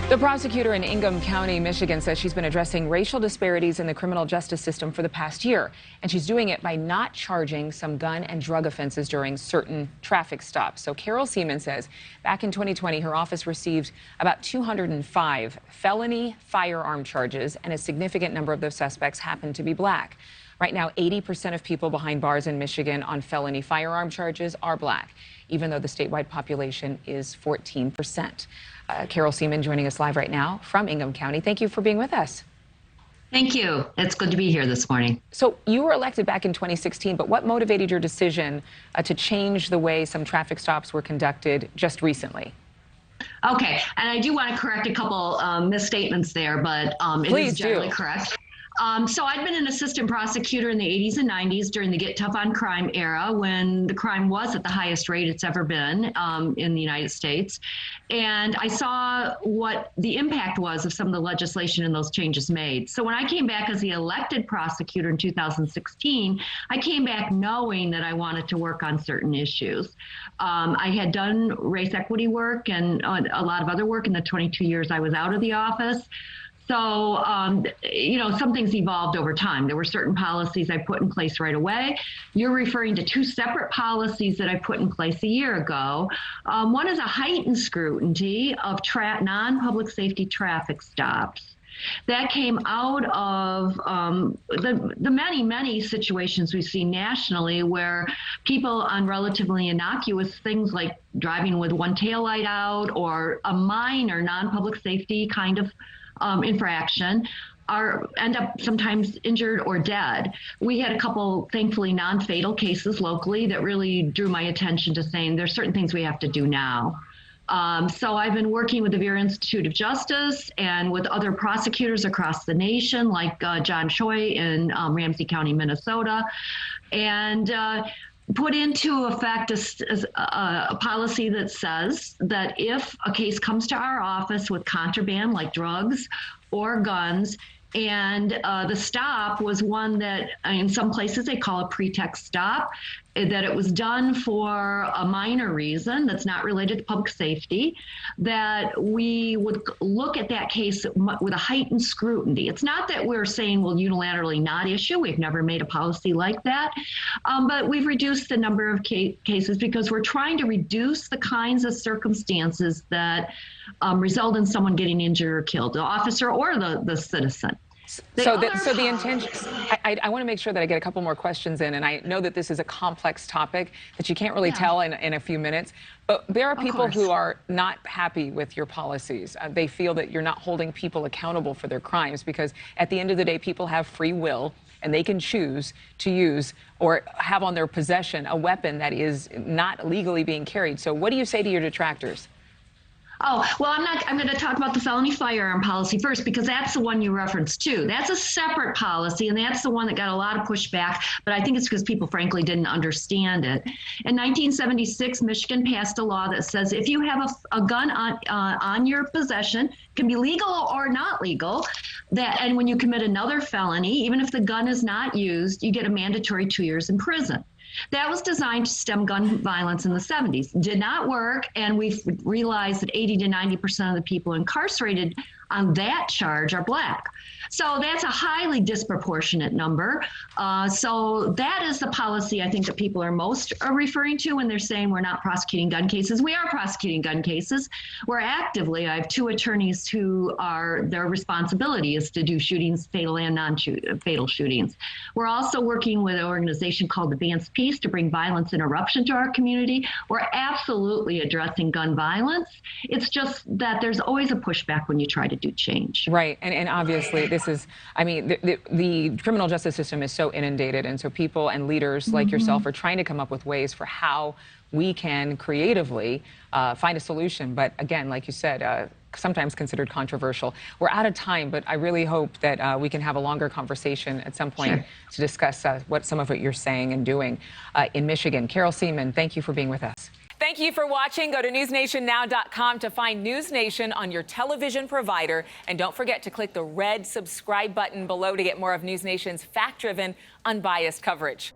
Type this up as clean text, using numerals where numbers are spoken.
The prosecutor in Ingram County, Michigan, says she's been addressing racial disparities in the criminal justice system for the past year. And she's doing it by not charging some gun and drug offenses during certain traffic stops. So Carol Siemon says back in 2020, her office received about 205 felony firearm charges, and a significant number of those suspects happened to be black. Right now, 80% of people behind bars in Michigan on felony firearm charges are black, even though the statewide population is 14%. Carol Siemon joining us live right now from Ingram County. Thank you for being with us. Thank you. It's good to be here this morning. So you were elected back in 2016, but what motivated your decision to change the way some traffic stops were conducted just recently? Okay, and I do want to correct a couple misstatements there, but it is generally correct. So I'd been an assistant prosecutor in the 80s and 90s during the Get Tough on Crime era, when the crime was at the highest rate it's ever been in the United States. And I saw what the impact was of some of the legislation and those changes made. So when I came back as the elected prosecutor in 2016, I came back knowing that I wanted to work on certain issues. I had done race equity work and a lot of other work in the 22 years I was out of the office. So, some things evolved over time. There were certain policies I put in place right away. You're referring to two separate policies that I put in place a year ago. One is a heightened scrutiny of non-public safety traffic stops. That came out of the many situations we see nationally where people on relatively innocuous things like driving with one taillight out or a minor non-public safety kind of infraction end up sometimes injured or dead. We had a couple, thankfully, non-fatal cases locally that really drew my attention to saying there's certain things we have to do now. So I've been working with the Vera Institute of Justice and with other prosecutors across the nation, like John Choi in Ramsey County, Minnesota, and put into effect a policy that says that if a case comes to our office with contraband like drugs or guns, and the stop was one that in some places they call a pretext stop, that it was done for a minor reason that's not related to public safety, that we would look at that case with a heightened scrutiny. It's not that we're saying we'll unilaterally not issue. We've never made a policy like that. But we've reduced the number of cases because we're trying to reduce the kinds of circumstances that result in someone getting injured or killed, the officer or the citizen. The intention, I want to make sure that I get a couple more questions in, and I know that this is a complex topic that you can't really tell in a few minutes, but there are people who are not happy with your policies. They feel that you're not holding people accountable for their crimes because at the end of the day, people have free will and they can choose to use or have on their possession a weapon that is not legally being carried. So what do you say to your detractors? Oh, well, I'm going to talk about the felony firearm policy first, because that's the one you referenced too. That's a separate policy, and that's the one that got a lot of pushback, but I think it's because people frankly didn't understand it. In 1976, Michigan passed a law that says if you have a gun on your possession, it can be legal or not legal, and when you commit another felony, even if the gun is not used, you get a mandatory 2 years in prison. That was designed to stem gun violence in the 70s. Did not work, and we've realized that 80 to 90% of the people incarcerated on that charge are black. So that's a highly disproportionate number. So that is the policy I think that people are most referring to when they're saying we're not prosecuting gun cases. We are prosecuting gun cases. We're actively, I have two attorneys who their responsibility is to do shootings, fatal and non-fatal shootings. We're also working with an organization called Advanced Peace to bring violence interruption to our community. We're absolutely addressing gun violence. It's just that there's always a pushback when you try to do change. Right, and obviously this is, I mean, the criminal justice system is so inundated, and so people and leaders like yourself are trying to come up with ways for how we can creatively find a solution. But again, like you said, sometimes considered controversial. We're out of time, but I really hope that we can have a longer conversation at some point to discuss what some of what you're saying and doing in Michigan. Carol Siemon, thank you for being with us. Thank you for watching. Go to newsnationnow.com to find News Nation on your television provider. And don't forget to click the red subscribe button below to get more of News Nation's fact-driven, unbiased coverage.